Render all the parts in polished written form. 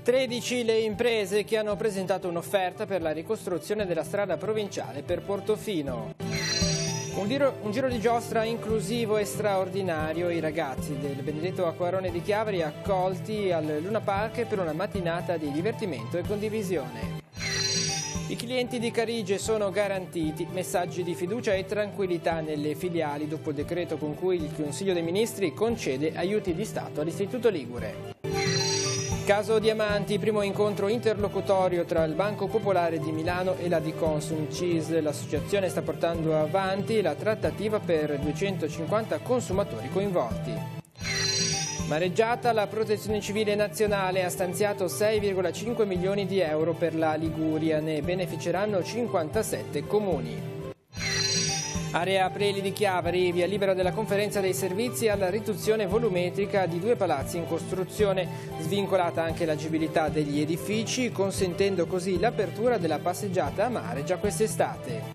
13 le imprese che hanno presentato un'offerta per la ricostruzione della strada provinciale per Portofino. Un giro di giostra inclusivo e straordinario. I ragazzi del Benedetto Acquarone di Chiavari accolti al Luna Park per una mattinata di divertimento e condivisione. I clienti di Carige sono garantiti, messaggi di fiducia e tranquillità nelle filiali dopo il decreto con cui il Consiglio dei Ministri concede aiuti di Stato all'Istituto Ligure. Caso Diamanti, primo incontro interlocutorio tra il Banco Popolare di Milano e la di Consum CIS. L'associazione sta portando avanti la trattativa per 250 consumatori coinvolti. Mareggiata, la Protezione Civile Nazionale ha stanziato 6,5 milioni di euro per la Liguria, ne beneficeranno 57 comuni. Area Preli di Chiavari, via libera della conferenza dei servizi alla riduzione volumetrica di 2 palazzi in costruzione, svincolata anche l'agibilità degli edifici, consentendo così l'apertura della passeggiata a mare già quest'estate.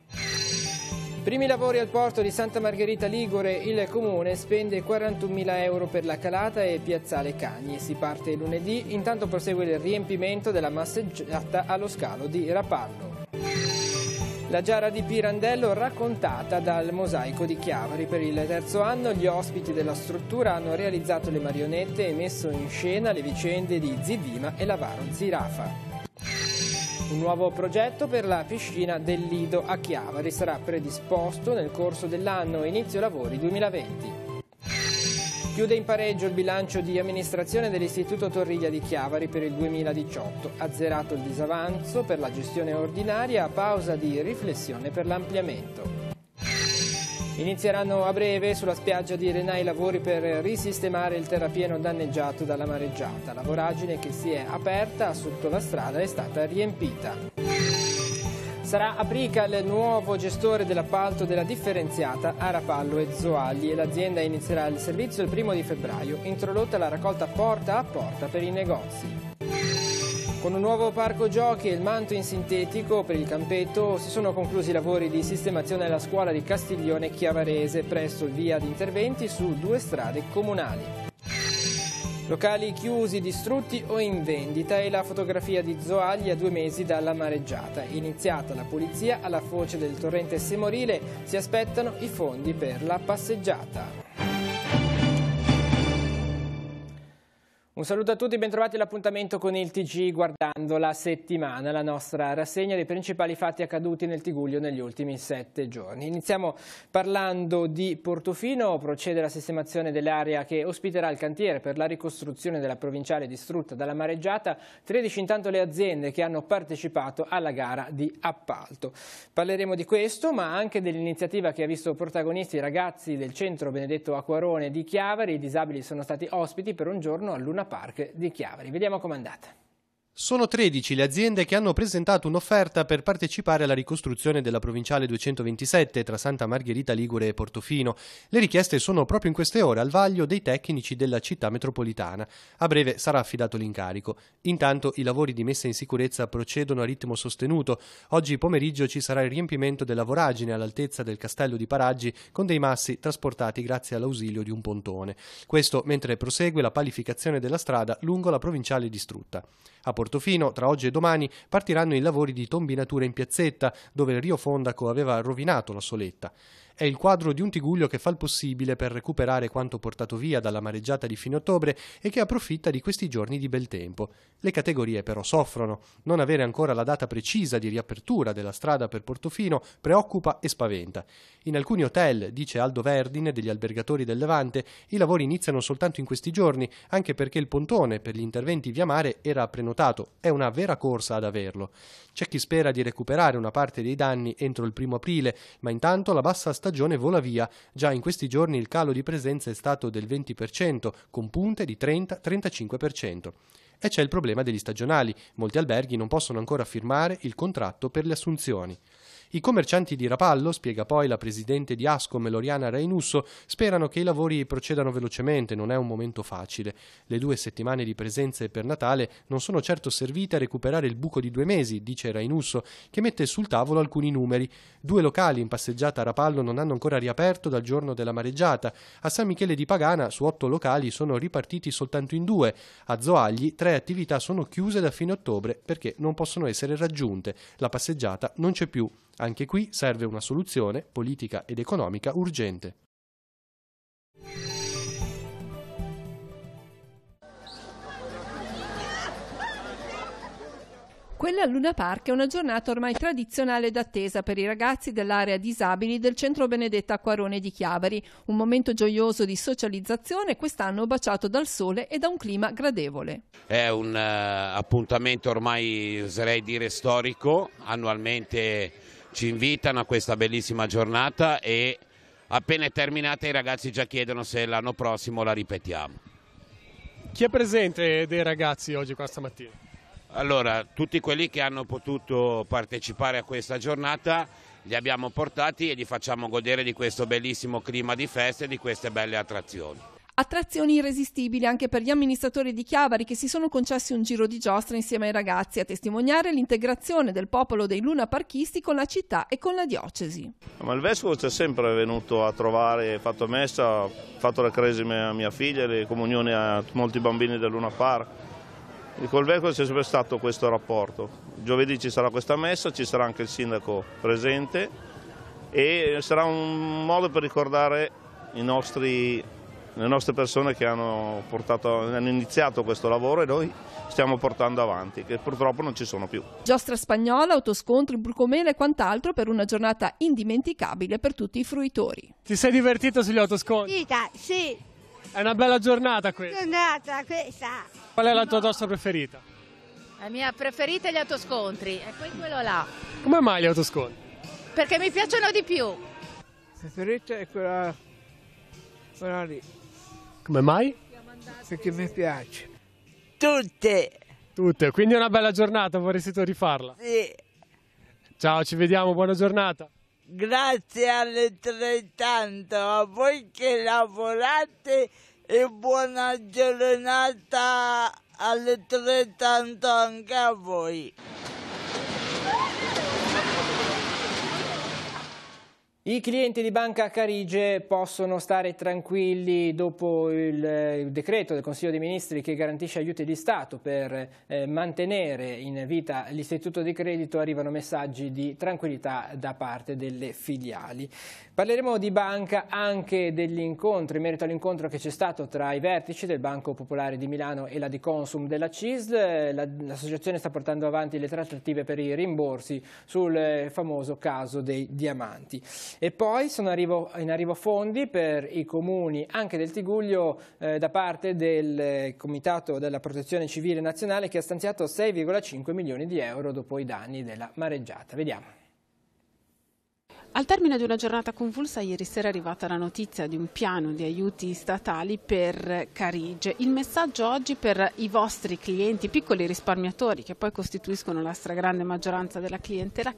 Primi lavori al porto di Santa Margherita Ligure, il comune spende 41.000 euro per la calata e piazzale Cagni. Si parte lunedì, intanto prosegue il riempimento della masseggiata allo scalo di Rapallo. La giara di Pirandello raccontata dal Mosaico di Chiavari. Per il terzo anno gli ospiti della struttura hanno realizzato le marionette e messo in scena le vicende di Zidima e l'avaro Zirafa. Un nuovo progetto per la piscina del Lido a Chiavari sarà predisposto nel corso dell'anno inizio lavori 2020. Chiude in pareggio il bilancio di amministrazione dell'Istituto Torriglia di Chiavari per il 2018. Azzerato il disavanzo per la gestione ordinaria a pausa di riflessione per l'ampliamento. Inizieranno a breve sulla spiaggia di Renà i lavori per risistemare il terrapieno danneggiato dalla mareggiata. La voragine che si è aperta sotto la strada è stata riempita. Sarà Aprica il nuovo gestore dell'appalto della differenziata a Rapallo e Zoagli e l'azienda inizierà il servizio il 1° di febbraio, introdotta la raccolta porta a porta per i negozi. Con un nuovo parco giochi e il manto in sintetico per il campetto si sono conclusi i lavori di sistemazione della scuola di Castiglione Chiavarese presso il via di interventi su 2 strade comunali. Locali chiusi, distrutti o in vendita e la fotografia di Zoagli a 2 mesi dalla mareggiata. Iniziata la pulizia alla foce del torrente Semorile, si aspettano i fondi per la passeggiata. Un saluto a tutti, bentrovati all'appuntamento con il TG Guardando la settimana, la nostra rassegna dei principali fatti accaduti nel Tigullio negli ultimi 7 giorni. Iniziamo parlando di Portofino, procede la sistemazione dell'area che ospiterà il cantiere per la ricostruzione della provinciale distrutta dalla mareggiata, 13 intanto le aziende che hanno partecipato alla gara di appalto. Parleremo di questo, ma anche dell'iniziativa che ha visto protagonisti i ragazzi del centro Benedetto Acquarone di Chiavari. I disabili sono stati ospiti per un giorno al Luna Park di Chiavari. Vediamo com'è andata. Sono 13 le aziende che hanno presentato un'offerta per partecipare alla ricostruzione della provinciale 227 tra Santa Margherita Ligure e Portofino. Le richieste sono proprio in queste ore al vaglio dei tecnici della città metropolitana. A breve sarà affidato l'incarico. Intanto i lavori di messa in sicurezza procedono a ritmo sostenuto. Oggi pomeriggio ci sarà il riempimento della voragine all'altezza del castello di Paraggi con dei massi trasportati grazie all'ausilio di un pontone. Questo mentre prosegue la palificazione della strada lungo la provinciale distrutta. A Portofino, tra oggi e domani, partiranno i lavori di tombinatura in piazzetta, dove il Rio Fondaco aveva rovinato la soletta. È il quadro di un Tigullio che fa il possibile per recuperare quanto portato via dalla mareggiata di fine ottobre e che approfitta di questi giorni di bel tempo. Le categorie però soffrono. Non avere ancora la data precisa di riapertura della strada per Portofino preoccupa e spaventa. In alcuni hotel, dice Aldo Verdin degli albergatori del Levante, i lavori iniziano soltanto in questi giorni, anche perché il pontone per gli interventi via mare era prenotato. È una vera corsa ad averlo. C'è chi spera di recuperare una parte dei danni entro il 1° aprile, ma intanto la bassa stagione vola via. Già in questi giorni il calo di presenza è stato del 20%, con punte di 30-35%. E c'è il problema degli stagionali. Molti alberghi non possono ancora firmare il contratto per le assunzioni. I commercianti di Rapallo, spiega poi la presidente di Ascom Loriana Rainusso, sperano che i lavori procedano velocemente, non è un momento facile. Le 2 settimane di presenze per Natale non sono certo servite a recuperare il buco di 2 mesi, dice Rainusso, che mette sul tavolo alcuni numeri. 2 locali in passeggiata a Rapallo non hanno ancora riaperto dal giorno della mareggiata. A San Michele di Pagana su 8 locali sono ripartiti soltanto in 2. A Zoagli 3 attività sono chiuse da fine ottobre perché non possono essere raggiunte. La passeggiata non c'è più. Anche qui serve una soluzione politica ed economica urgente. Quella al Luna Park è una giornata ormai tradizionale ed attesa per i ragazzi dell'area disabili del Centro Benedetta Acquarone di Chiavari, un momento gioioso di socializzazione, quest'anno baciato dal sole e da un clima gradevole. È un appuntamento ormai, oserei dire, storico, annualmente ci invitano a questa bellissima giornata e appena è terminata i ragazzi già chiedono se l'anno prossimo la ripetiamo. Chi è presente dei ragazzi oggi qua stamattina? Allora, tutti quelli che hanno potuto partecipare a questa giornata li abbiamo portati e li facciamo godere di questo bellissimo clima di festa e di queste belle attrazioni. Attrazioni irresistibili anche per gli amministratori di Chiavari che si sono concessi un giro di giostra insieme ai ragazzi a testimoniare l'integrazione del popolo dei lunaparchisti con la città e con la diocesi. Ma il vescovo c'è sempre venuto a trovare, fatto messa, fatto le cresime a mia figlia, le comunioni a molti bambini del Luna Park. E col vescovo c'è sempre stato questo rapporto. Giovedì ci sarà questa messa, ci sarà anche il sindaco presente e sarà un modo per ricordare le nostre persone che hanno iniziato questo lavoro e noi stiamo portando avanti, che purtroppo non ci sono più. Giostra spagnola, autoscontri, brucomele e quant'altro per una giornata indimenticabile per tutti i fruitori. Ti sei divertito sugli autoscontri? Sì. È una bella giornata questa. Questa. Qual è la tua giostra preferita? La mia preferita è gli autoscontri, è quello là. Come mai gli autoscontri? Perché mi piacciono di più. La preferita è quella lì. Come mai? Perché mi piace. Tutte, quindi è una bella giornata, vorresti tu rifarla? Sì. Ciao, ci vediamo, buona giornata. Grazie altrettanto a voi che lavorate e buona giornata altrettanto anche a voi. I clienti di Banca Carige possono stare tranquilli dopo il decreto del Consiglio dei Ministri che garantisce aiuti di Stato per mantenere in vita l'istituto di credito. Arrivano messaggi di tranquillità da parte delle filiali. Parleremo di banca, anche degli incontri, in merito all'incontro che c'è stato tra i vertici del Banco Popolare di Milano e la di Consum della CISL. L'associazione sta portando avanti le trattative per i rimborsi sul famoso caso dei diamanti. E poi sono in arrivo fondi per i comuni anche del Tigullio da parte del Comitato della Protezione Civile Nazionale che ha stanziato 6,5 milioni di euro dopo i danni della mareggiata. Vediamo. Al termine di una giornata convulsa, ieri sera è arrivata la notizia di un piano di aiuti statali per Carige. Il messaggio oggi per i vostri clienti, piccoli risparmiatori, che poi costituiscono la stragrande maggioranza della clientela,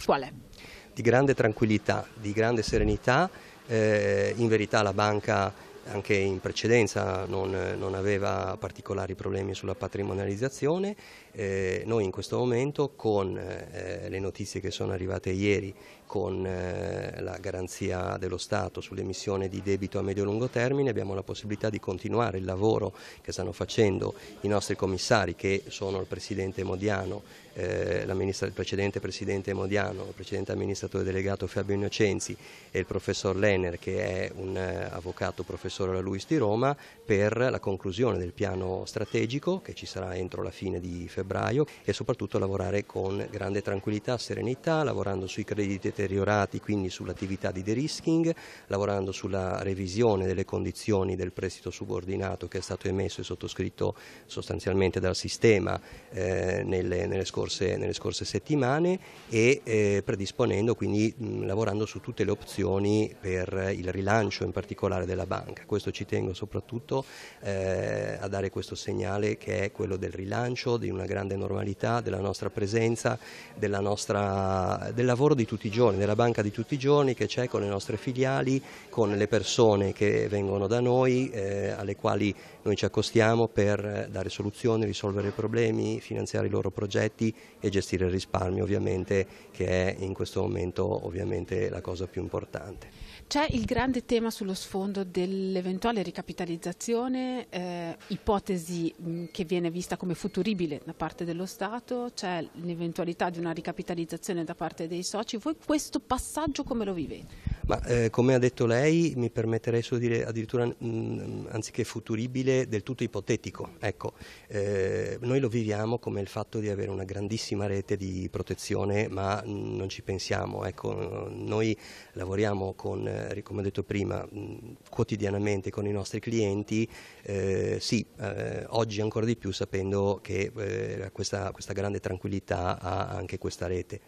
qual è? Di grande tranquillità, di grande serenità. In verità la banca anche in precedenza non aveva particolari problemi sulla patrimonializzazione. Noi in questo momento con le notizie che sono arrivate ieri, con la garanzia dello Stato sull'emissione di debito a medio-lungo termine, abbiamo la possibilità di continuare il lavoro che stanno facendo i nostri commissari, che sono il Presidente Modiano, il precedente Presidente Modiano, il precedente amministratore delegato Fabio Innocenzi e il Professor Lenner, che è un avvocato professore alla LUISS di Roma, per la conclusione del piano strategico che ci sarà entro la fine di febbraio, e soprattutto lavorare con grande tranquillità, serenità, lavorando sui crediti deteriorati, quindi sull'attività di de-risking, lavorando sulla revisione delle condizioni del prestito subordinato che è stato emesso e sottoscritto sostanzialmente dal sistema nelle scorse scorse settimane e predisponendo, quindi lavorando su tutte le opzioni per il rilancio in particolare della banca. Questo ci tengo soprattutto a dare questo segnale, che è quello del rilancio, di una grande normalità, della nostra presenza, del lavoro di tutti i giorni, della banca di tutti i giorni che c'è con le nostre filiali, con le persone che vengono da noi, alle quali noi ci accostiamo per dare soluzioni, risolvere problemi, finanziare i loro progetti e gestire il risparmio, ovviamente, che è in questo momento ovviamente la cosa più importante. C'è il grande tema sullo sfondo dell'eventuale ricapitalizzazione, ipotesi che viene vista come futuribile da parte dello Stato, c'è l'eventualità di una ricapitalizzazione da parte dei soci. Voi questo passaggio come lo vivete? Ma come ha detto lei, mi permetterei solo di dire addirittura anziché futuribile, del tutto ipotetico. Ecco, noi lo viviamo come il fatto di avere una grandissima rete di protezione, ma non ci pensiamo. Ecco, noi lavoriamo come ho detto prima, quotidianamente con i nostri clienti, oggi ancora di più sapendo che questa grande tranquillità ha anche questa rete.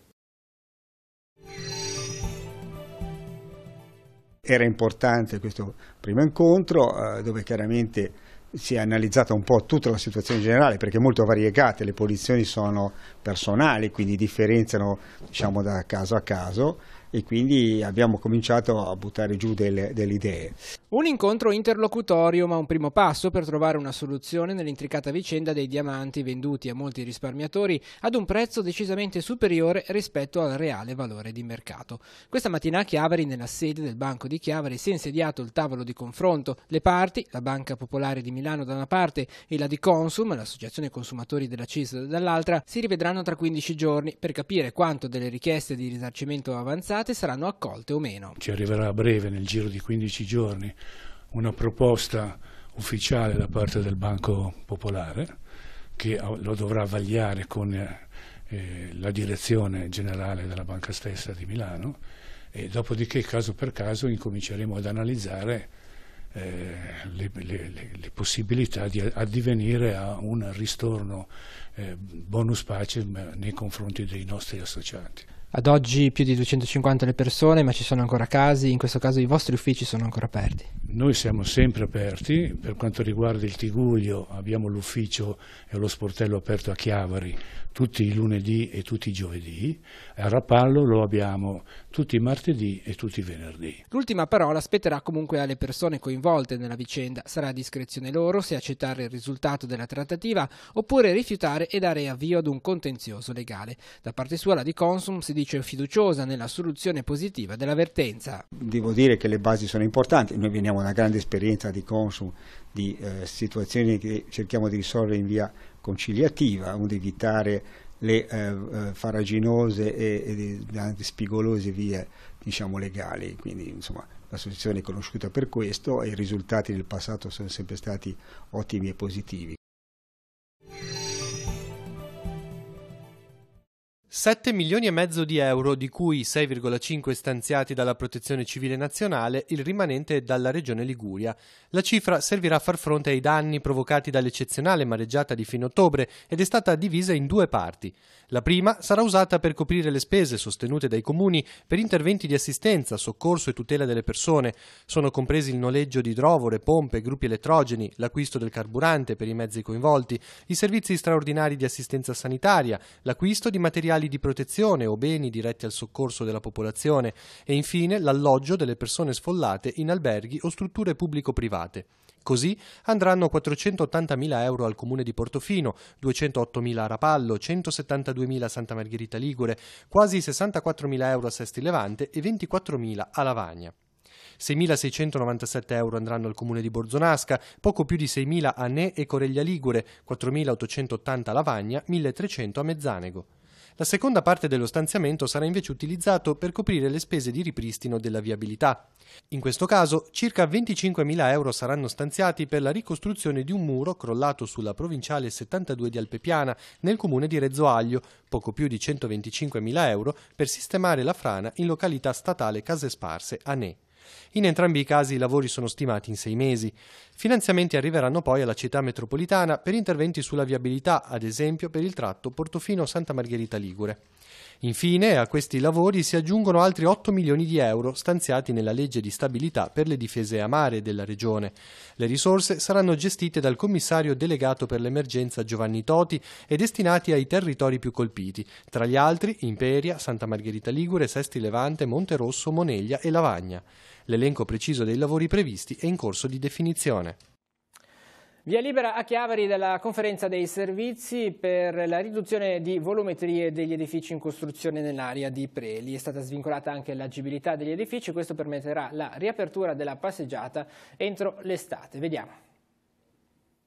Era importante questo primo incontro dove chiaramente si è analizzata un po' tutta la situazione generale, perché è molto variegata, le posizioni sono personali, quindi differenziano, diciamo, da caso a caso, e quindi abbiamo cominciato a buttare giù delle idee. Un incontro interlocutorio, ma un primo passo per trovare una soluzione nell'intricata vicenda dei diamanti venduti a molti risparmiatori ad un prezzo decisamente superiore rispetto al reale valore di mercato. Questa mattina a Chiavari, nella sede del Banco di Chiavari, si è insediato il tavolo di confronto. Le parti, la Banca Popolare di Milano da una parte e la di Consum, l'Associazione Consumatori della CISL dall'altra, si rivedranno tra 15 giorni per capire quanto delle richieste di risarcimento avanzate saranno accolte o meno. Ci arriverà a breve, nel giro di 15 giorni, una proposta ufficiale da parte del Banco Popolare, che lo dovrà vagliare con la direzione generale della banca stessa di Milano, e dopodiché caso per caso incominceremo ad analizzare le possibilità di addivenire a un ristorno bonus pace nei confronti dei nostri associati. Ad oggi più di 250 le persone, ma ci sono ancora casi, in questo caso i vostri uffici sono ancora aperti? Noi siamo sempre aperti, per quanto riguarda il Tiguglio abbiamo l'ufficio e lo sportello aperto a Chiavari tutti i lunedì e tutti i giovedì, a Rapallo lo abbiamo tutti i martedì e tutti i venerdì. L'ultima parola spetterà comunque alle persone coinvolte nella vicenda, sarà a discrezione loro se accettare il risultato della trattativa oppure rifiutare e dare avvio ad un contenzioso legale. Da parte sua la di Consum si dice fiduciosa nella soluzione positiva dell'avvertenza. Devo dire che le basi sono importanti, noi veniamo da una grande esperienza di Consum, di situazioni che cerchiamo di risolvere in via conciliativa, ad evitare le faraginose e anche spigolose vie, diciamo, legali. Quindi insomma l'associazione è conosciuta per questo e i risultati del passato sono sempre stati ottimi e positivi. 7 milioni e mezzo di euro, di cui 6,5 stanziati dalla Protezione Civile Nazionale, il rimanente dalla Regione Liguria. La cifra servirà a far fronte ai danni provocati dall'eccezionale mareggiata di fine ottobre ed è stata divisa in due parti. La prima sarà usata per coprire le spese sostenute dai comuni per interventi di assistenza, soccorso e tutela delle persone. Sono compresi il noleggio di idrovore, pompe, gruppi elettrogeni, l'acquisto del carburante per i mezzi coinvolti, i servizi straordinari di assistenza sanitaria, l'acquisto di materiali di protezione o beni diretti al soccorso della popolazione e infine l'alloggio delle persone sfollate in alberghi o strutture pubblico-private. Così andranno 480.000 euro al Comune di Portofino, 208.000 a Rapallo, 172.000 a Santa Margherita Ligure, quasi 64.000 euro a Sesti Levante e 24.000 a Lavagna. 6.697 euro andranno al Comune di Borzonasca, poco più di 6.000 a Ne e Coreglia Ligure, 4.880 a Lavagna, 1.300 a Mezzanego. La seconda parte dello stanziamento sarà invece utilizzato per coprire le spese di ripristino della viabilità. In questo caso circa 25.000 euro saranno stanziati per la ricostruzione di un muro crollato sulla provinciale 72 di Alpepiana nel comune di Rezzoaglio, poco più di 125.000 euro per sistemare la frana in località statale Case Sparse a Ne. In entrambi i casi i lavori sono stimati in 6 mesi. Finanziamenti arriveranno poi alla città metropolitana per interventi sulla viabilità, ad esempio per il tratto Portofino-Santa Margherita Ligure. Infine, a questi lavori si aggiungono altri 8 milioni di euro stanziati nella legge di stabilità per le difese a mare della Regione. Le risorse saranno gestite dal commissario delegato per l'emergenza Giovanni Toti e destinati ai territori più colpiti, tra gli altri Imperia, Santa Margherita Ligure, Sesti Levante, Monterosso, Moneglia e Lavagna. L'elenco preciso dei lavori previsti è in corso di definizione. Via libera a Chiavari della conferenza dei servizi per la riduzione di volumetrie degli edifici in costruzione nell'area di Preli. È stata svincolata anche l'agibilità degli edifici, questo permetterà la riapertura della passeggiata entro l'estate. Vediamo.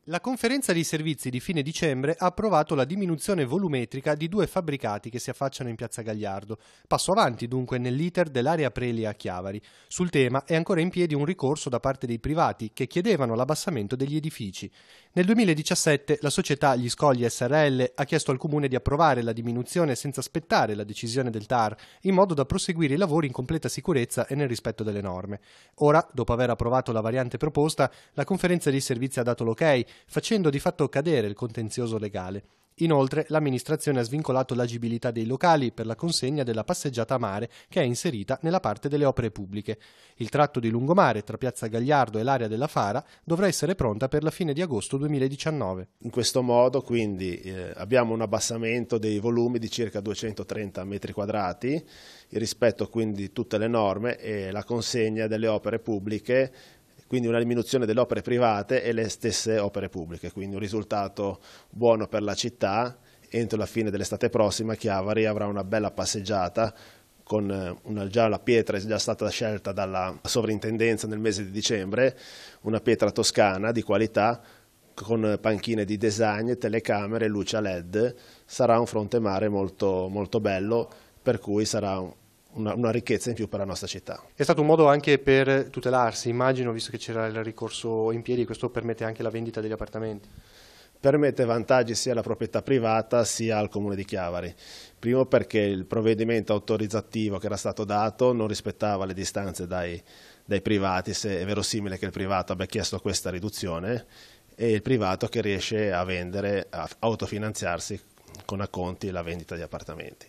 La conferenza dei servizi di fine dicembre ha approvato la diminuzione volumetrica di 2 fabbricati che si affacciano in Piazza Gagliardo. Passo avanti dunque nell'iter dell'area Preli a Chiavari. Sul tema è ancora in piedi un ricorso da parte dei privati che chiedevano l'abbassamento degli edifici. Nel 2017 la società Gli Scogli SRL ha chiesto al Comune di approvare la diminuzione senza aspettare la decisione del TAR, in modo da proseguire i lavori in completa sicurezza e nel rispetto delle norme. Ora, dopo aver approvato la variante proposta, la conferenza dei servizi ha dato l'ok, facendo di fatto cadere il contenzioso legale. Inoltre, l'amministrazione ha svincolato l'agibilità dei locali per la consegna della passeggiata a mare che è inserita nella parte delle opere pubbliche. Il tratto di lungomare tra Piazza Gagliardo e l'area della Fara dovrà essere pronta per la fine di agosto 2019. In questo modo quindi abbiamo un abbassamento dei volumi di circa 230 metri quadrati, il rispetto quindi di tutte le norme e la consegna delle opere pubbliche, quindi una diminuzione delle opere private e le stesse opere pubbliche, quindi un risultato buono per la città. Entro la fine dell'estate prossima Chiavari avrà una bella passeggiata con già la pietra è già stata scelta dalla sovrintendenza nel mese di dicembre, una pietra toscana di qualità con panchine di design, telecamere, luce a LED. Sarà un fronte mare molto, molto bello, per cui sarà una ricchezza in più per la nostra città. È stato un modo anche per tutelarsi, immagino, visto che c'era il ricorso in piedi, questo permette anche la vendita degli appartamenti. Permette vantaggi sia alla proprietà privata sia al Comune di Chiavari. Primo perché il provvedimento autorizzativo che era stato dato non rispettava le distanze dai privati, se è verosimile che il privato abbia chiesto questa riduzione, e il privato che riesce a vendere, a autofinanziarsi con acconti la vendita di appartamenti.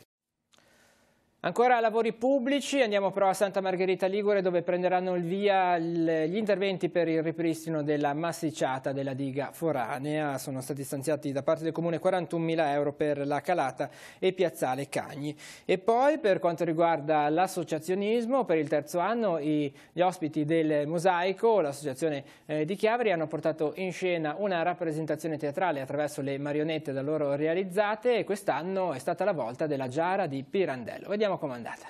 Ancora lavori pubblici, andiamo però a Santa Margherita Ligure dove prenderanno il via gli interventi per il ripristino della massicciata della diga foranea. Sono stati stanziati da parte del Comune 41.000 euro per la calata e piazzale Cagni. E poi per quanto riguarda l'associazionismo, per il terzo anno gli ospiti del Mosaico, l'associazione di Chiavari, hanno portato in scena una rappresentazione teatrale attraverso le marionette da loro realizzate e quest'anno è stata la volta della Giara di Pirandello. Vediamo com'è andata.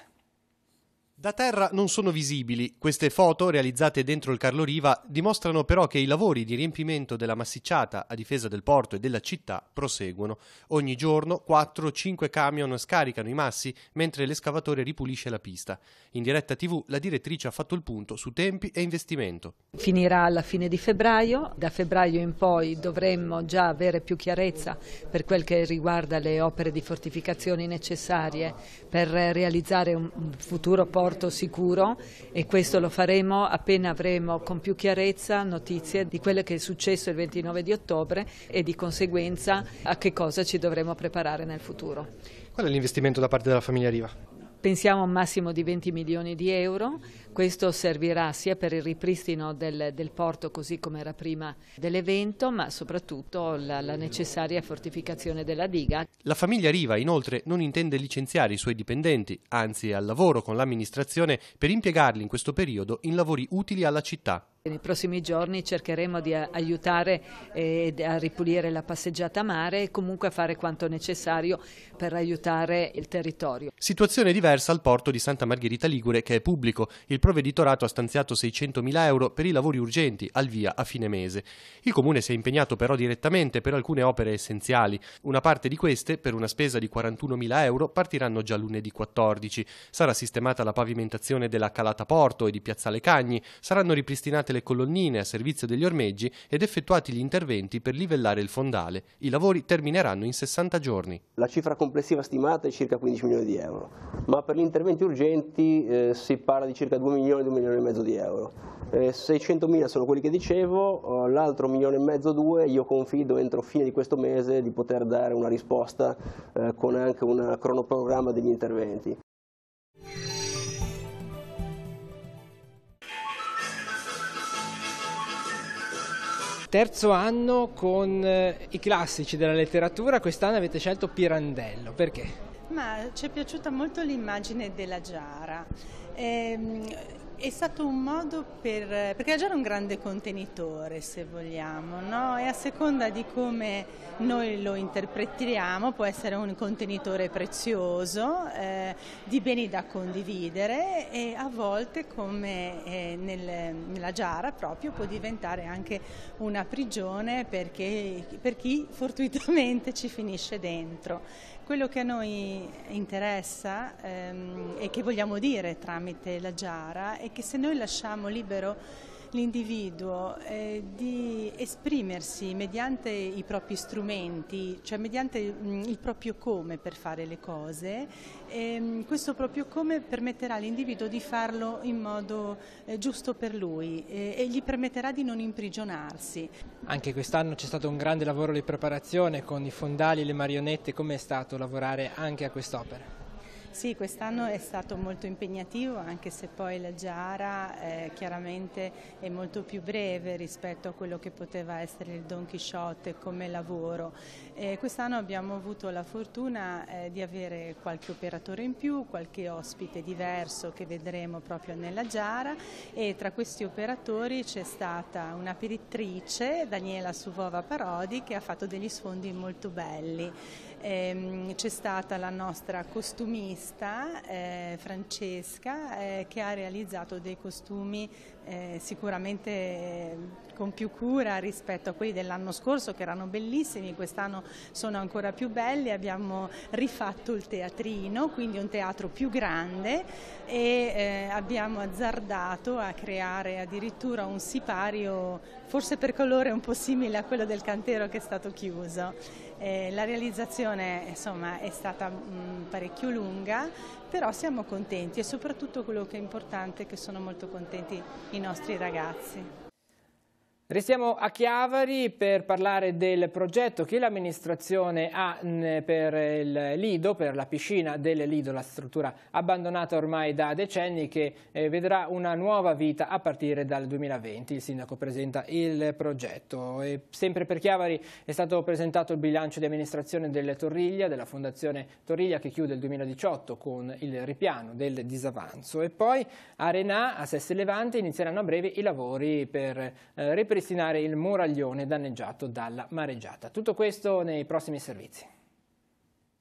Da terra non sono visibili. Queste foto, realizzate dentro il Carlo Riva, dimostrano però che i lavori di riempimento della massicciata a difesa del porto e della città proseguono. Ogni giorno 4-5 camion scaricano i massi mentre l'escavatore ripulisce la pista. In diretta TV la direttrice ha fatto il punto su tempi e investimento. Finirà alla fine di febbraio. Da febbraio in poi dovremmo già avere più chiarezza per quel che riguarda le opere di fortificazioni necessarie per realizzare un futuro porto sicuro, e questo lo faremo appena avremo con più chiarezza notizie di quello che è successo il 29 di ottobre e di conseguenza a che cosa ci dovremo preparare nel futuro. Qual è l'investimento da parte della famiglia Riva? Pensiamo a un massimo di 20 milioni di euro, questo servirà sia per il ripristino del porto così come era prima dell'evento, ma soprattutto la necessaria fortificazione della diga. La famiglia Riva inoltre non intende licenziare i suoi dipendenti, anzi è al lavoro con l'amministrazione per impiegarli in questo periodo in lavori utili alla città. Nei prossimi giorni cercheremo di aiutare a ripulire la passeggiata a mare e comunque a fare quanto necessario per aiutare il territorio. Situazione diversa al porto di Santa Margherita Ligure, che è pubblico. Il provveditorato ha stanziato 600.000 euro per i lavori urgenti al via a fine mese. Il Comune si è impegnato però direttamente per alcune opere essenziali. Una parte di queste, per una spesa di 41.000 euro, partiranno già lunedì 14. Sarà sistemata la pavimentazione della calata Porto e di Piazzale Cagni, saranno ripristinate le le colonnine a servizio degli ormeggi ed effettuati gli interventi per livellare il fondale. I lavori termineranno in 60 giorni. La cifra complessiva stimata è circa 15 milioni di euro, ma per gli interventi urgenti si parla di circa 2 milioni, 2 milioni e mezzo di euro. 600.000 sono quelli che dicevo, l'altro 1,5 milioni, 2, io confido entro fine di questo mese di poter dare una risposta con anche un cronoprogramma degli interventi. Terzo anno con i classici della letteratura, quest'anno avete scelto Pirandello, perché? Ma ci è piaciuta molto l'immagine della giara. È stato un modo perché la giara è un grande contenitore, se vogliamo, no? E a seconda di come noi lo interpretiamo può essere un contenitore prezioso, di beni da condividere, e a volte, come nella giara proprio, può diventare anche una prigione per chi fortuitamente ci finisce dentro. Quello che a noi interessa e che vogliamo dire tramite la giara è che se noi lasciamo libero l'individuo di esprimersi mediante i propri strumenti, cioè mediante il proprio come per fare le cose, questo proprio come permetterà all'individuo di farlo in modo giusto per lui e gli permetterà di non imprigionarsi. Anche quest'anno c'è stato un grande lavoro di preparazione con i fondali e le marionette. Com'è stato lavorare anche a quest'opera? Sì, quest'anno è stato molto impegnativo, anche se poi la giara chiaramente è molto più breve rispetto a quello che poteva essere il Don Chisciotte come lavoro. Quest'anno abbiamo avuto la fortuna di avere qualche operatore in più, qualche ospite diverso che vedremo proprio nella giara, e tra questi operatori c'è stata una pittrice, Daniela Suvova Parodi, che ha fatto degli sfondi molto belli. C'è stata la nostra costumista Francesca che ha realizzato dei costumi sicuramente con più cura rispetto a quelli dell'anno scorso, che erano bellissimi. Quest'anno sono ancora più belli. Abbiamo rifatto il teatrino, quindi un teatro più grande, e abbiamo azzardato a creare addirittura un sipario forse per colore un po' simile a quello del Cantero che è stato chiuso. La realizzazione insomma è stata parecchio lunga, però siamo contenti, e soprattutto quello che è importante è che sono molto contenti i nostri ragazzi. Restiamo a Chiavari per parlare del progetto che l'amministrazione ha per il Lido, per la piscina del Lido, la struttura abbandonata ormai da decenni, che vedrà una nuova vita a partire dal 2020. Il sindaco presenta il progetto. E sempre per Chiavari è stato presentato il bilancio di amministrazione del Torriglia, della Fondazione Torriglia, che chiude il 2018 con il ripiano del disavanzo. E poi a Renà, a Sesse Levante, inizieranno a breve i lavori per ripristinare il muraglione danneggiato dalla mareggiata. Tutto questo nei prossimi servizi.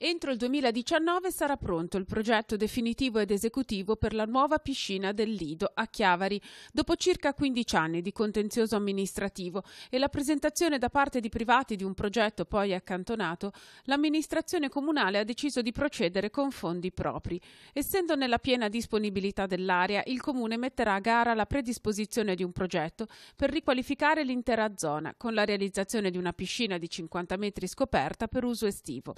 Entro il 2019 sarà pronto il progetto definitivo ed esecutivo per la nuova piscina del Lido a Chiavari, dopo circa 15 anni di contenzioso amministrativo e la presentazione da parte di privati di un progetto poi accantonato. L'amministrazione comunale ha deciso di procedere con fondi propri. Essendo nella piena disponibilità dell'area, il comune metterà a gara la predisposizione di un progetto per riqualificare l'intera zona, con la realizzazione di una piscina di 50 metri scoperta per uso estivo.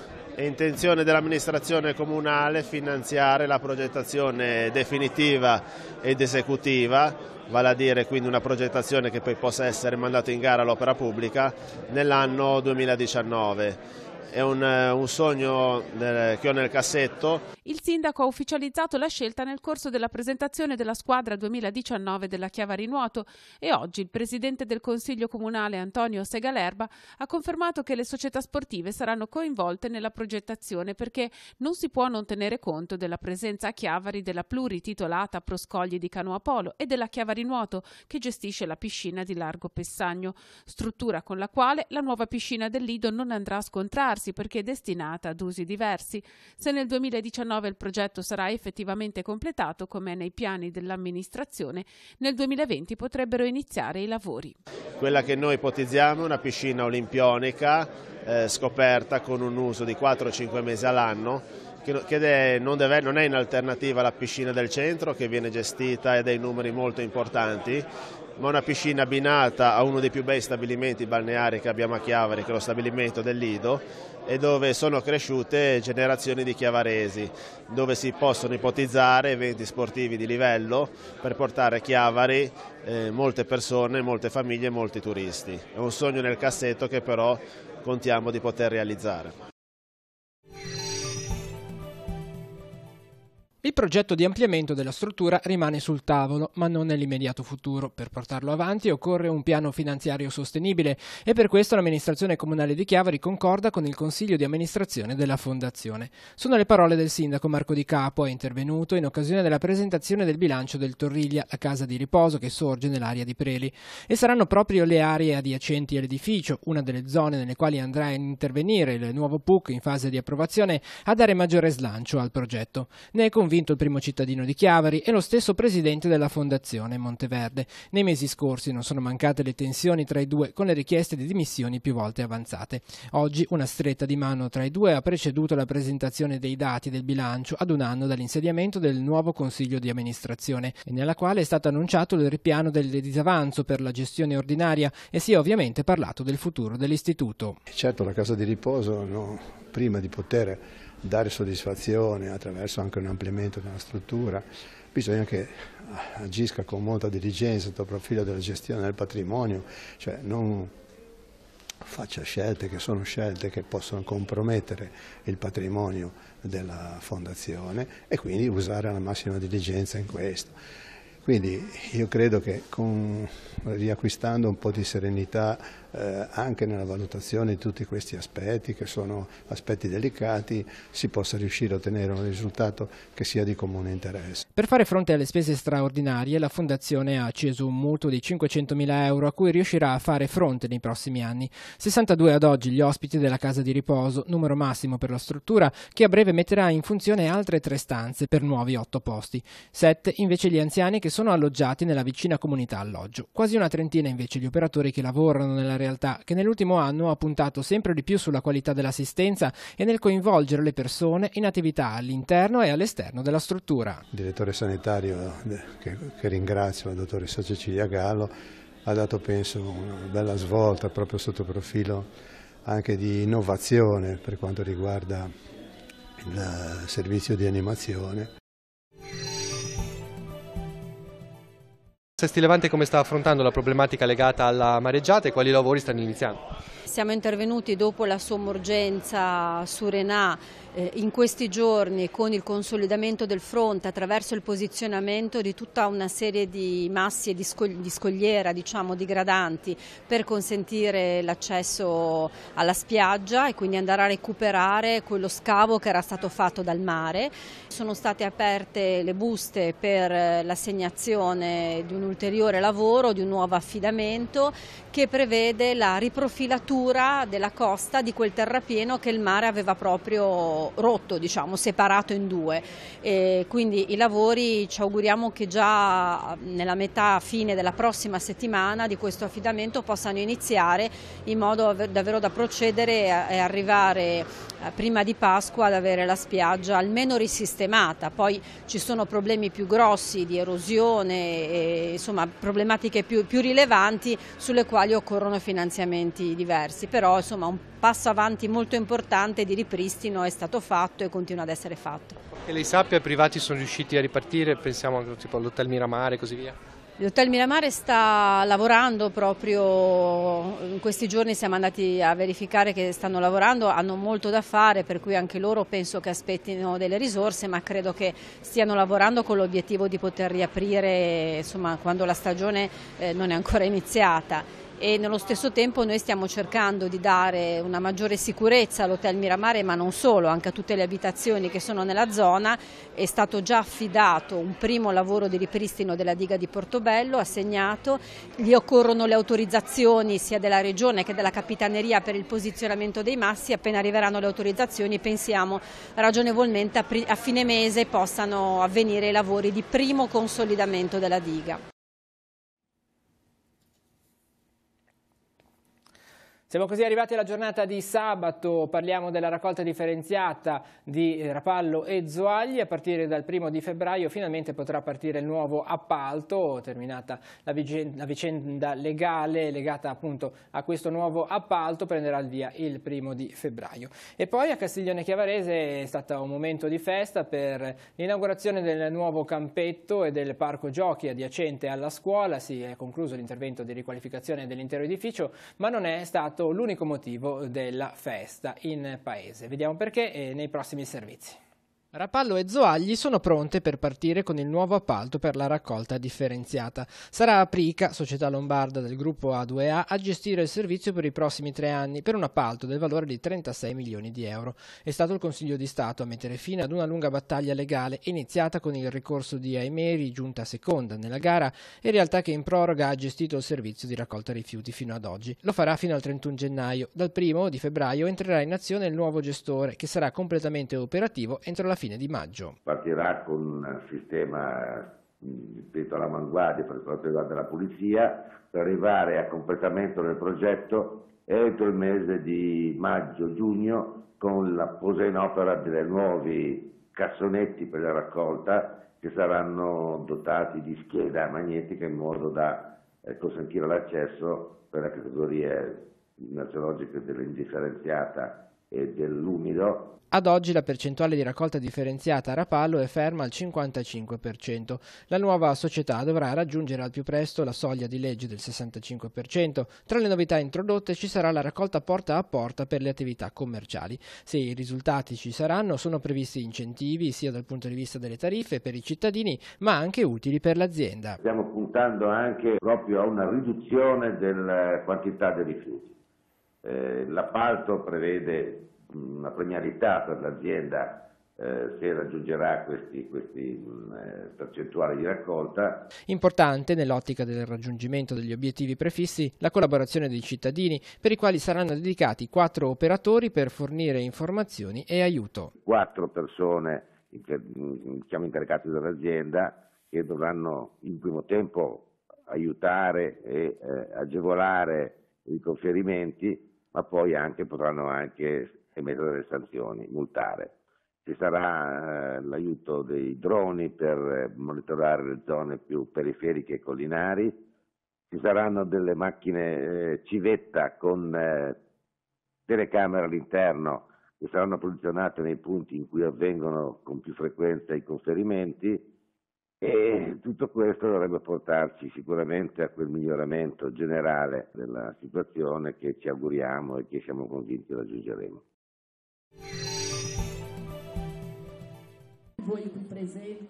Intenzione dell'amministrazione comunale finanziare la progettazione definitiva ed esecutiva, vale a dire quindi una progettazione che poi possa essere mandata in gara all'opera pubblica nell'anno 2019. È un sogno che ho nel cassetto. Il sindaco ha ufficializzato la scelta nel corso della presentazione della squadra 2019 della Chiavari Nuoto, e oggi il presidente del Consiglio Comunale Antonio Segalerba ha confermato che le società sportive saranno coinvolte nella progettazione, perché non si può non tenere conto della presenza a Chiavari della plurititolata Pro Scogli di Canoa Polo e della Chiavari Nuoto, che gestisce la piscina di Largo Pessagno, struttura con la quale la nuova piscina del Lido non andrà a scontrarsi, perché è destinata ad usi diversi. Se nel 2019 il progetto sarà effettivamente completato, come è nei piani dell'amministrazione, nel 2020 potrebbero iniziare i lavori. Quella che noi ipotizziamo è una piscina olimpionica scoperta con un uso di 4-5 mesi all'anno, che non è in alternativa alla piscina del centro, che viene gestita e dei numeri molto importanti, ma una piscina abbinata a uno dei più bei stabilimenti balneari che abbiamo a Chiavari, che è lo stabilimento del Lido, e dove sono cresciute generazioni di chiavaresi, dove si possono ipotizzare eventi sportivi di livello per portare a Chiavari molte persone, molte famiglie, molti turisti. È un sogno nel cassetto che però contiamo di poter realizzare. Il progetto di ampliamento della struttura rimane sul tavolo, ma non nell'immediato futuro. Per portarlo avanti occorre un piano finanziario sostenibile e per questo l'amministrazione comunale di Chiavari concorda con il consiglio di amministrazione della fondazione. Sono le parole del sindaco Marco Di Capo, è intervenuto in occasione della presentazione del bilancio del Torriglia, la casa di riposo che sorge nell'area di Preli. E saranno proprio le aree adiacenti all'edificio, una delle zone nelle quali andrà a intervenire il nuovo PUC in fase di approvazione, a dare maggiore slancio al progetto. Ne è convinto il primo cittadino di Chiavari e lo stesso presidente della fondazione Monteverde. Nei mesi scorsi non sono mancate le tensioni tra i due, con le richieste di dimissioni più volte avanzate. Oggi una stretta di mano tra i due ha preceduto la presentazione dei dati del bilancio ad un anno dall'insediamento del nuovo consiglio di amministrazione, nella quale è stato annunciato il ripiano del disavanzo per la gestione ordinaria e si è ovviamente parlato del futuro dell'istituto. Certo, la casa di riposo, prima di poter dare soddisfazione attraverso anche un ampliamento della struttura, bisogna che agisca con molta diligenza sotto il profilo della gestione del patrimonio, cioè non faccia scelte che possono compromettere il patrimonio della fondazione e quindi usare la massima diligenza in questo. Quindi io credo che riacquistando un po' di serenità anche nella valutazione di tutti questi aspetti, che sono aspetti delicati, si possa riuscire a ottenere un risultato che sia di comune interesse. Per fare fronte alle spese straordinarie, la Fondazione ha acceso un mutuo di 500.000 euro a cui riuscirà a fare fronte nei prossimi anni. 62 ad oggi gli ospiti della casa di riposo, numero massimo per la struttura, che a breve metterà in funzione altre 3 stanze per nuovi 8 posti. 7 invece gli anziani che sono alloggiati nella vicina comunità alloggio. Quasi una trentina invece gli operatori che lavorano nella realtà, che nell'ultimo anno ha puntato sempre di più sulla qualità dell'assistenza e nel coinvolgere le persone in attività all'interno e all'esterno della struttura. Il direttore sanitario, che ringrazio, la dottoressa Cecilia Gallo, ha dato penso una bella svolta proprio sotto profilo anche di innovazione per quanto riguarda il servizio di animazione. Sesti Levante come sta affrontando la problematica legata alla mareggiata e quali lavori stanno iniziando? Siamo intervenuti dopo la sommergenza su Renà in questi giorni con il consolidamento del fronte attraverso il posizionamento di tutta una serie di massi e di scogliera, diciamo, digradanti per consentire l'accesso alla spiaggia e quindi andare a recuperare quello scavo che era stato fatto dal mare. Sono state aperte le buste per l'assegnazione di un ulteriore lavoro, di un nuovo affidamento che prevede la riprofilatura della costa di quel terrapieno che il mare aveva proprio rotto, diciamo, separato in 2. E quindi i lavori ci auguriamo che già nella metà fine della prossima settimana di questo affidamento possano iniziare in modo davvero da procedere e arrivare prima di Pasqua ad avere la spiaggia almeno risistemata. Poi ci sono problemi più grossi di erosione e insomma problematiche più rilevanti sulle quali occorrono finanziamenti diversi, però insomma un passo avanti molto importante di ripristino è stato fatto e continua ad essere fatto. Che lei sappia, i privati sono riusciti a ripartire, pensiamo tipo all'Hotel Miramare e così via? L'Hotel Miramare sta lavorando proprio, in questi giorni siamo andati a verificare che stanno lavorando, hanno molto da fare, per cui anche loro penso che aspettino delle risorse, ma credo che stiano lavorando con l'obiettivo di poter riaprire insomma, quando la stagione non è ancora iniziata. E nello stesso tempo noi stiamo cercando di dare una maggiore sicurezza all'Hotel Miramare, ma non solo, anche a tutte le abitazioni che sono nella zona. È stato già affidato un primo lavoro di ripristino della diga di Portobello, assegnato, gli occorrono le autorizzazioni sia della Regione che della Capitaneria per il posizionamento dei massi. Appena arriveranno le autorizzazioni pensiamo ragionevolmente a fine mese possano avvenire i lavori di primo consolidamento della diga. Siamo così arrivati alla giornata di sabato, parliamo della raccolta differenziata di Rapallo e Zoagli. A partire dal 1° di febbraio finalmente potrà partire il nuovo appalto, terminata la vicenda legale legata appunto a questo nuovo appalto, prenderà il via il 1° di febbraio. E poi a Castiglione Chiavarese è stato un momento di festa per l'inaugurazione del nuovo campetto e del parco giochi adiacente alla scuola. Si è concluso l'intervento di riqualificazione dell'intero edificio, ma non è stato l'unico motivo della festa in paese. Vediamo perché nei prossimi servizi. Rapallo e Zoagli sono pronte per partire con il nuovo appalto per la raccolta differenziata. Sarà Aprica, società lombarda del gruppo A2A, a gestire il servizio per i prossimi 3 anni per un appalto del valore di 36 milioni di euro. È stato il Consiglio di Stato a mettere fine ad una lunga battaglia legale iniziata con il ricorso di Aimeri, giunta seconda nella gara, e realtà che in proroga ha gestito il servizio di raccolta rifiuti fino ad oggi. Lo farà fino al 31 gennaio. Dal 1° di febbraio entrerà in azione il nuovo gestore, che sarà completamente operativo entro la fine di maggio. Partirà con un sistema ripeto, all'avanguardia per quanto riguarda la pulizia, per arrivare a completamento del progetto entro il mese di maggio-giugno con la posa in opera dei nuovi cassonetti per la raccolta che saranno dotati di scheda magnetica in modo da consentire l'accesso per le categorie merceologiche dell'indifferenziata e dell'umido. Ad oggi la percentuale di raccolta differenziata a Rapallo è ferma al 55%. La nuova società dovrà raggiungere al più presto la soglia di legge del 65%. Tra le novità introdotte ci sarà la raccolta porta a porta per le attività commerciali. Se i risultati ci saranno, sono previsti incentivi sia dal punto di vista delle tariffe per i cittadini, ma anche utili per l'azienda. Stiamo puntando anche proprio a una riduzione della quantità dei rifiuti. L'appalto prevede una premialità per l'azienda se raggiungerà questi percentuali di raccolta. Importante nell'ottica del raggiungimento degli obiettivi prefissi la collaborazione dei cittadini, per i quali saranno dedicati 4 operatori per fornire informazioni e aiuto. 4 persone incaricate dall'azienda che dovranno in primo tempo aiutare e agevolare i conferimenti, ma poi potranno anche emettere delle sanzioni, multare. Ci sarà l'aiuto dei droni per monitorare le zone più periferiche e collinari, ci saranno delle macchine civetta con telecamere all'interno che saranno posizionate nei punti in cui avvengono con più frequenza i conferimenti, e tutto questo dovrebbe portarci sicuramente a quel miglioramento generale della situazione che ci auguriamo e che siamo convinti raggiungeremo. Voi qui presenti,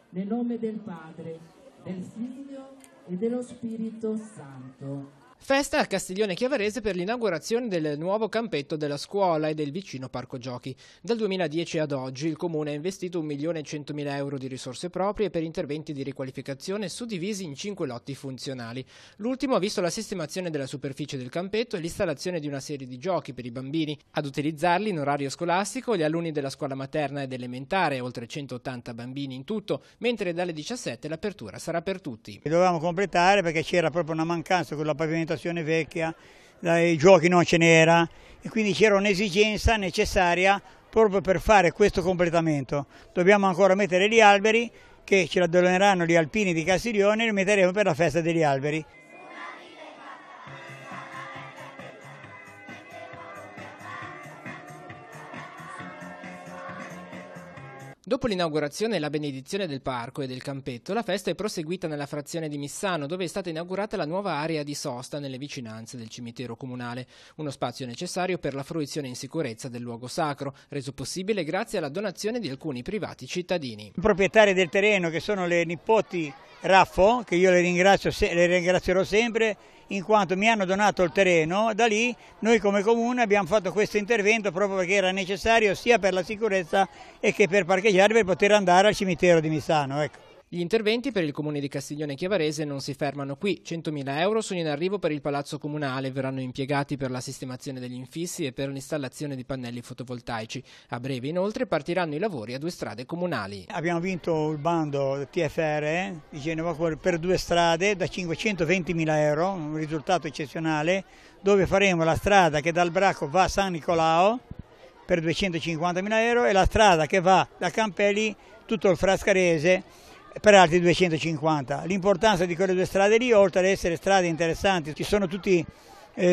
nel nome del Padre, del Figlio e dello Spirito Santo. Festa a Castiglione Chiavarese per l'inaugurazione del nuovo campetto della scuola e del vicino parco giochi. Dal 2010 ad oggi il Comune ha investito 1.100.000 euro di risorse proprie per interventi di riqualificazione suddivisi in 5 lotti funzionali. L'ultimo ha visto la sistemazione della superficie del campetto e l'installazione di una serie di giochi per i bambini. Ad utilizzarli in orario scolastico gli alunni della scuola materna ed elementare, oltre 180 bambini in tutto, mentre dalle 17 l'apertura sarà per tutti. Dovevamo completare perché c'era proprio una mancanza con la pavimentazione vecchia, i giochi non ce n'era e quindi c'era un'esigenza necessaria proprio per fare questo completamento. Dobbiamo ancora mettere gli alberi che ce la doneranno gli alpini di Castiglione e li metteremo per la festa degli alberi. Dopo l'inaugurazione e la benedizione del parco e del campetto, la festa è proseguita nella frazione di Missano, dove è stata inaugurata la nuova area di sosta nelle vicinanze del cimitero comunale, uno spazio necessario per la fruizione in sicurezza del luogo sacro, reso possibile grazie alla donazione di alcuni privati cittadini. I proprietari del terreno, che sono le nipoti Raffo, che io le ringrazierò sempre, in quanto mi hanno donato il terreno. Da lì noi come comune abbiamo fatto questo intervento proprio perché era necessario sia per la sicurezza e che per parcheggiare per poter andare al cimitero di Missano. Ecco. Gli interventi per il comune di Castiglione Chiavarese non si fermano qui. 100.000 euro sono in arrivo per il Palazzo Comunale, verranno impiegati per la sistemazione degli infissi e per l'installazione di pannelli fotovoltaici. A breve inoltre partiranno i lavori a 2 strade comunali. Abbiamo vinto il bando TFR di Genova per 2 strade da 520.000 euro, un risultato eccezionale, dove faremo la strada che dal Bracco va a San Nicolao per 250.000 euro e la strada che va da Campelli tutto il Frascarese per altri 250. L'importanza di quelle 2 strade lì, oltre ad essere strade interessanti, ci sono tutti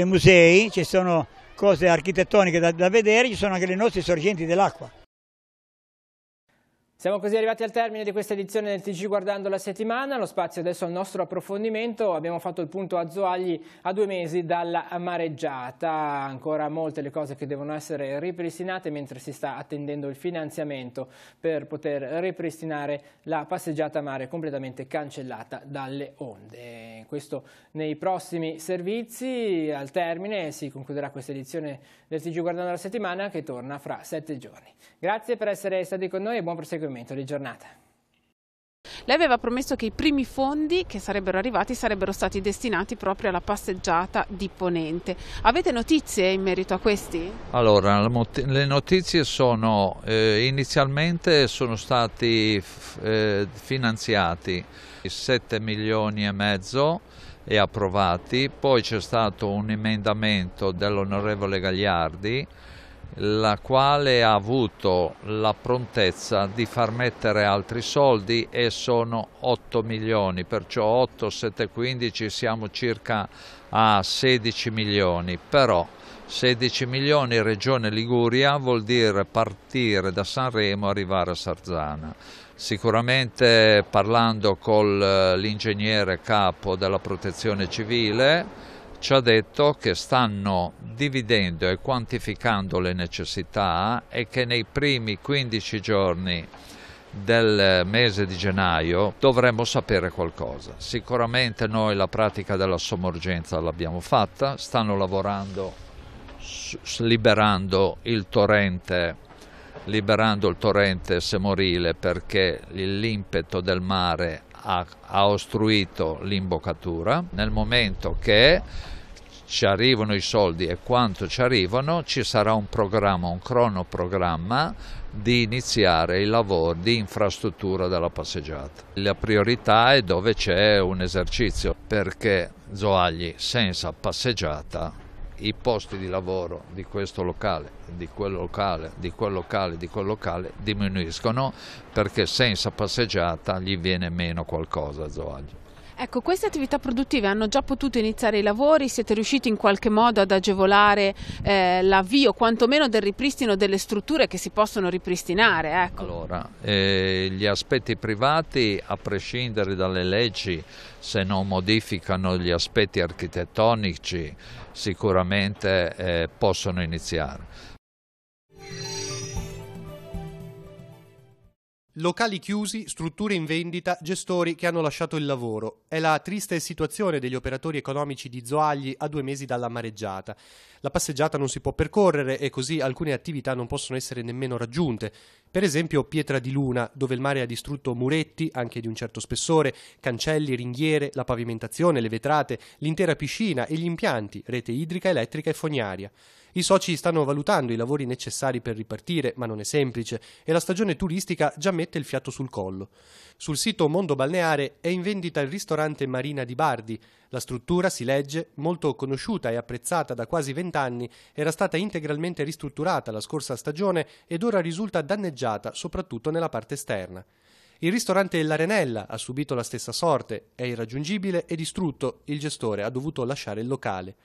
musei, ci sono cose architettoniche da vedere, ci sono anche le nostre sorgenti dell'acqua. Siamo così arrivati al termine di questa edizione del TG Guardando la Settimana. Lo spazio adesso al nostro approfondimento. Abbiamo fatto il punto a Zoagli a 2 mesi dalla mareggiata. Ancora molte le cose che devono essere ripristinate mentre si sta attendendo il finanziamento per poter ripristinare la passeggiata a mare completamente cancellata dalle onde. Questo nei prossimi servizi. Al termine si concluderà questa edizione del TG Guardando la Settimana che torna fra 7 giorni. Grazie per essere stati con noi e buon proseguimento di giornata. Lei aveva promesso che i primi fondi che sarebbero arrivati sarebbero stati destinati proprio alla passeggiata di Ponente. Avete notizie in merito a questi? Allora, le notizie sono inizialmente sono stati finanziati 7,5 milioni e approvati, poi c'è stato un emendamento dell'onorevole Gagliardi, la quale ha avuto la prontezza di far mettere altri soldi e sono 8 milioni, perciò 8, 7, 15 siamo circa a 16 milioni, però 16 milioni Regione Liguria vuol dire partire da Sanremo e arrivare a Sarzana. Sicuramente parlando con l'ingegnere capo della Protezione Civile ci ha detto che stanno dividendo e quantificando le necessità e che nei primi 15 giorni del mese di gennaio dovremmo sapere qualcosa. Sicuramente noi la pratica della sommergenza l'abbiamo fatta, stanno lavorando liberando il torrente Semorile perché l'impeto del mare ha ostruito l'imboccatura. Nel momento che ci arrivano i soldi e quanto ci arrivano, ci sarà un cronoprogramma di iniziare i lavori di infrastruttura della passeggiata. La priorità è dove c'è un esercizio, perché Zoagli senza passeggiata i posti di lavoro di questo locale, di quel locale, di quel locale, di quel locale diminuiscono, perché senza passeggiata gli viene meno qualcosa a Zoagli. Ecco, queste attività produttive hanno già potuto iniziare i lavori, siete riusciti in qualche modo ad agevolare l'avvio, quantomeno del ripristino delle strutture che si possono ripristinare? Ecco. Allora, gli aspetti privati, a prescindere dalle leggi, se non modificano gli aspetti architettonici, sicuramente possono iniziare. Locali chiusi, strutture in vendita, gestori che hanno lasciato il lavoro. È la triste situazione degli operatori economici di Zoagli a 2 mesi dalla mareggiata. La passeggiata non si può percorrere e così alcune attività non possono essere nemmeno raggiunte. Per esempio Pietra di Luna, dove il mare ha distrutto muretti, anche di un certo spessore, cancelli, ringhiere, la pavimentazione, le vetrate, l'intera piscina e gli impianti, rete idrica, elettrica e fognaria. I soci stanno valutando i lavori necessari per ripartire, ma non è semplice, e la stagione turistica già mette il fiato sul collo. Sul sito Mondo Balneare è in vendita il ristorante Marina di Bardi. La struttura, si legge, molto conosciuta e apprezzata da quasi 20 anni, era stata integralmente ristrutturata la scorsa stagione ed ora risulta danneggiata soprattutto nella parte esterna. Il ristorante L'Arenella ha subito la stessa sorte, è irraggiungibile e distrutto, il gestore ha dovuto lasciare il locale.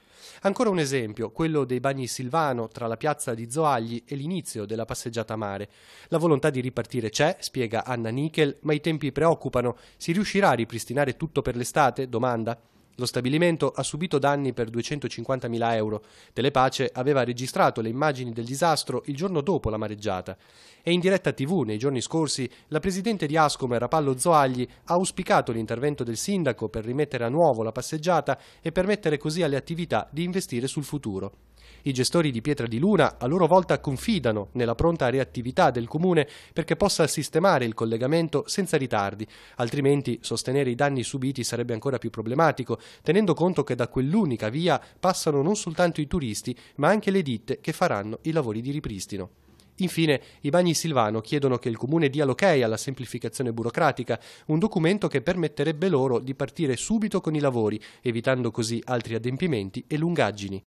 Ancora un esempio, quello dei bagni Silvano tra la piazza di Zoagli e l'inizio della passeggiata a mare. La volontà di ripartire c'è, spiega Anna Nickel, ma i tempi preoccupano. Si riuscirà a ripristinare tutto per l'estate? Domanda. Lo stabilimento ha subito danni per 250.000 euro. Telepace aveva registrato le immagini del disastro il giorno dopo la mareggiata. E in diretta TV, nei giorni scorsi, la presidente di Ascom, Rapallo Zoagli, ha auspicato l'intervento del sindaco per rimettere a nuovo la passeggiata e permettere così alle attività di investire sul futuro. I gestori di Pietra di Luna a loro volta confidano nella pronta reattività del comune perché possa sistemare il collegamento senza ritardi, altrimenti sostenere i danni subiti sarebbe ancora più problematico, tenendo conto che da quell'unica via passano non soltanto i turisti, ma anche le ditte che faranno i lavori di ripristino. Infine, i Bagni Silvano chiedono che il Comune dia l'ok alla semplificazione burocratica, un documento che permetterebbe loro di partire subito con i lavori, evitando così altri adempimenti e lungaggini.